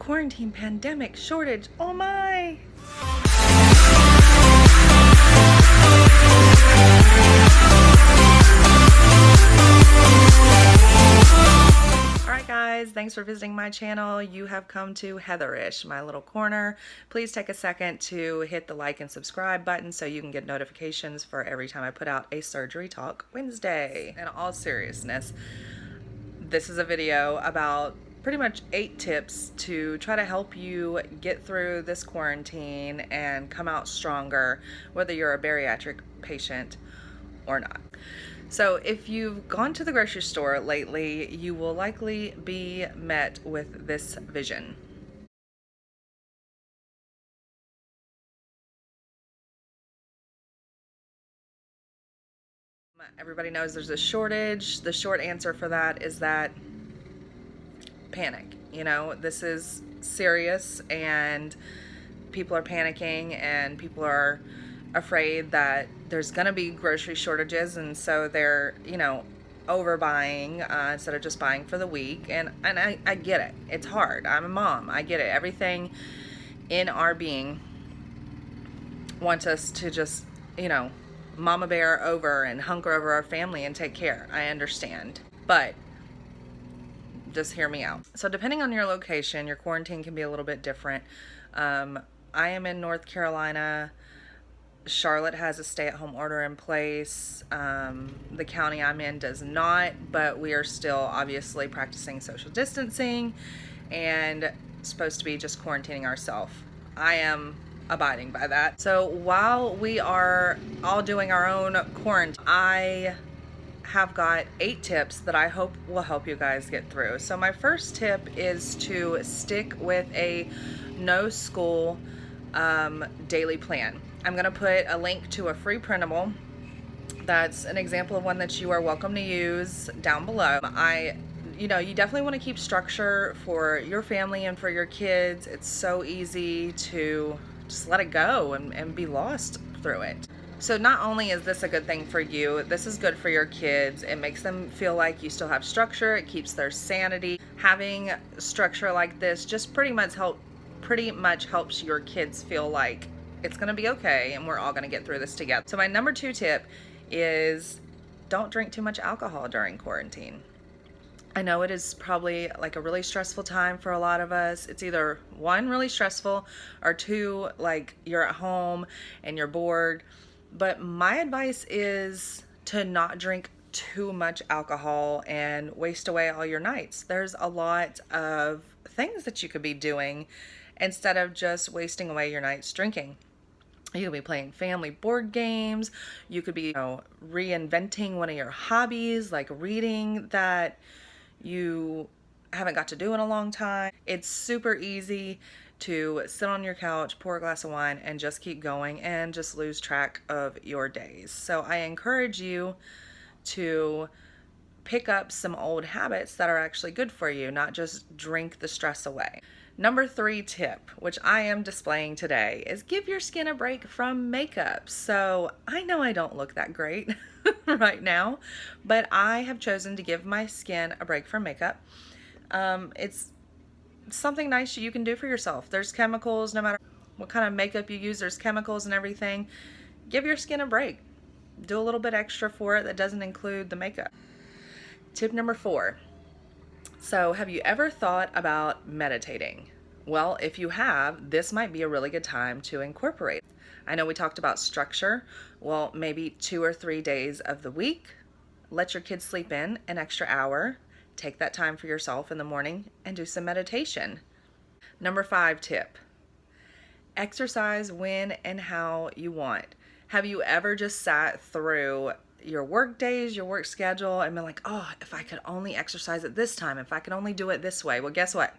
quarantine pandemic shortage. Oh my! Alright guys, thanks for visiting my channel. You have come to Heatherish, my little corner. Please take a second to hit the like and subscribe button so you can get notifications for every time I put out a Surgery Talk Wednesday. In all seriousness, this is a video about pretty much 8 tips to try to help you get through this quarantine and come out stronger, whether you're a bariatric patient or not. So if you've gone to the grocery store lately, you will likely be met with this vision. Everybody knows there's a shortage. The short answer for that is that panic. You know, this is serious and people are panicking and people are afraid that there's gonna be grocery shortages, and so they're, you know, overbuying instead of just buying for the week. And I get it. It's hard. I'm a mom. I get it. Everything in our being wants us to just, you know, mama bear over and hunker over our family and take care. I understand. But just hear me out. So depending on your location, your quarantine can be a little bit different. I am in North Carolina. Charlotte has a stay-at-home order in place. The county I'm in does not, but we are still obviously practicing social distancing and supposed to be just quarantining ourselves. I am abiding by that. So while we are all doing our own quarantine, I have got 8 tips that I hope will help you guys get through. So my first tip is to stick with a no school daily plan. I'm going to put a link to a free printable. That's an example of one that you are welcome to use down below. You know, you definitely want to keep structure for your family and for your kids. It's so easy to just let it go and be lost through it. So not only is this a good thing for you, this is good for your kids. It makes them feel like you still have structure. It keeps their sanity. Having structure like this just pretty much helps your kids feel like it's gonna be okay and we're all gonna get through this together. So my number 2 tip is don't drink too much alcohol during quarantine. I know it is probably like a really stressful time for a lot of us. It's either 1, really stressful, or 2, like you're at home and you're bored. But my advice is to not drink too much alcohol and waste away all your nights. There's a lot of things that you could be doing instead of just wasting away your nights drinking. You could be playing family board games. You could be, you know, reinventing one of your hobbies, like reading that you haven't got to do in a long time. It's super easy to sit on your couch, pour a glass of wine, and just keep going and just lose track of your days. So I encourage you to pick up some old habits that are actually good for you, not just drink the stress away. Number 3 tip, which I am displaying today, is give your skin a break from makeup. So I know I don't look that great right now, but I have chosen to give my skin a break from makeup. It's something nice you can do for yourself. There's chemicals, no matter what kind of makeup you use, there's chemicals and everything. Give your skin a break. Do a little bit extra for it that doesn't include the makeup. Tip number 4. So have you ever thought about meditating? Well, if you have, this might be a really good time to incorporate. I know we talked about structure. Well, maybe 2 or 3 days of the week, let your kids sleep in an extra hour, take that time for yourself in the morning and do some meditation. Number 5 tip, exercise when and how you want. Have you ever just sat through your work days, your work schedule, and been like, oh, if I could only exercise at this time, if I could only do it this way? Well, guess what?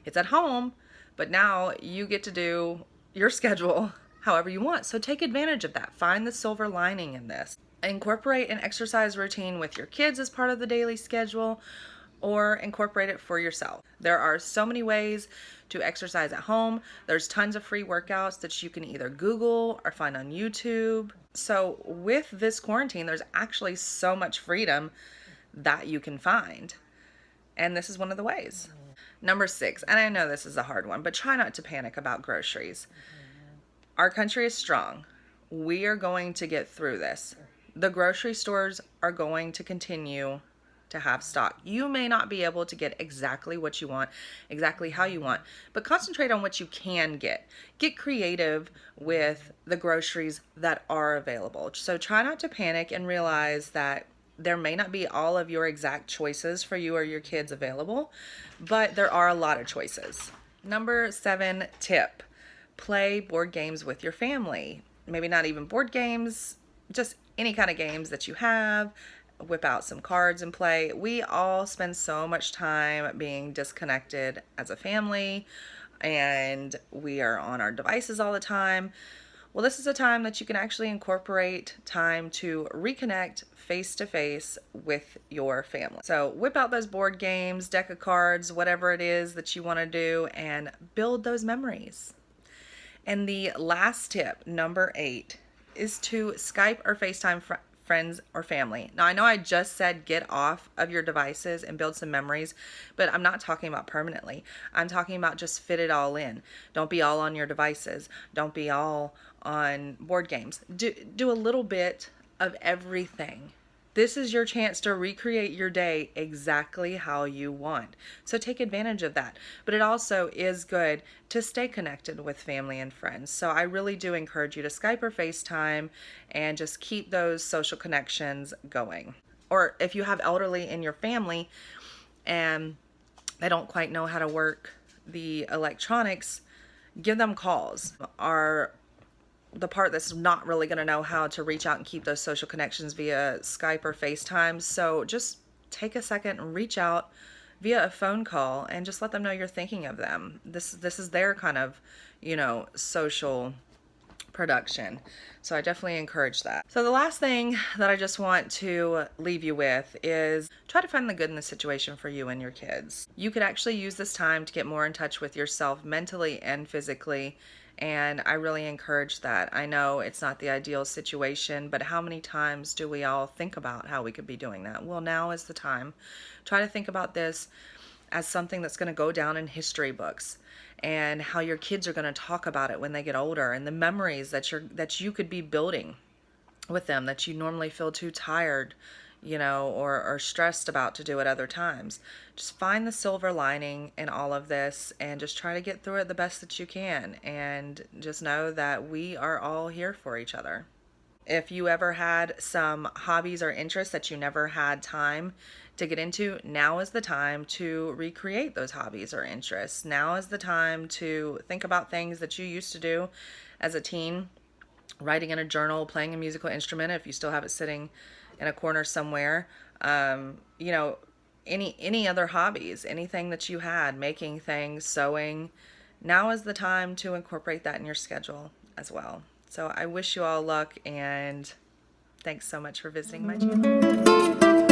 It's at home, but now you get to do your schedule however you want. So take advantage of that. Find the silver lining in this. Incorporate an exercise routine with your kids as part of the daily schedule, or incorporate it for yourself. There are so many ways to exercise at home. There's tons of free workouts that you can either Google or find on YouTube. So with this quarantine, there's actually so much freedom that you can find. And this is one of the ways. Number 6, and I know this is a hard one, but try not to panic about groceries. Our country is strong. We are going to get through this. The grocery stores are going to continue to have stock. You may not be able to get exactly what you want, exactly how you want, but concentrate on what you can get. Get creative with the groceries that are available. So try not to panic and realize that there may not be all of your exact choices for you or your kids available, but there are a lot of choices. Number 7 tip, play board games with your family. Maybe not even board games, just any kind of games that you have. Whip out some cards and play. We all spend so much time being disconnected as a family, and we are on our devices all the time. Well, this is a time that you can actually incorporate time to reconnect face to face with your family. So whip out those board games, deck of cards, whatever it is that you want to do, and build those memories. And the last tip, number 8, is to Skype or FaceTime friends or family. Now, I know I just said get off of your devices and build some memories, but I'm not talking about permanently. I'm talking about just fit it all in. Don't be all on your devices. Don't be all on board games. Do a little bit of everything. This is your chance to recreate your day exactly how you want. So take advantage of that. But it also is good to stay connected with family and friends. So I really do encourage you to Skype or FaceTime and just keep those social connections going. Or if you have elderly in your family and they don't quite know how to work the electronics, give them calls. The part that's not really going to know how to reach out and keep those social connections via Skype or FaceTime. So just take a second and reach out via a phone call and just let them know you're thinking of them. This is their kind of, social production. So I definitely encourage that. So the last thing that I just want to leave you with is try to find the good in the situation for you and your kids. You could actually use this time to get more in touch with yourself mentally and physically. And I really encourage that. I know it's not the ideal situation, but how many times do we all think about how we could be doing that? Well, now is the time. Try to think about this as something that's going to go down in history books, and how your kids are going to talk about it when they get older, and the memories that you could be building with them that you normally feel too tired, or stressed about to do at other times. Just find the silver lining in all of this and just try to get through it the best that you can. And just know that we are all here for each other. If you ever had some hobbies or interests that you never had time to get into, now is the time to recreate those hobbies or interests. Now is the time to think about things that you used to do as a teen, writing in a journal, playing a musical instrument if you still have it sitting in a corner somewhere, any other hobbies, anything that you had, making things, sewing. Now is the time to incorporate that in your schedule as well. So I wish you all luck, and thanks so much for visiting my channel.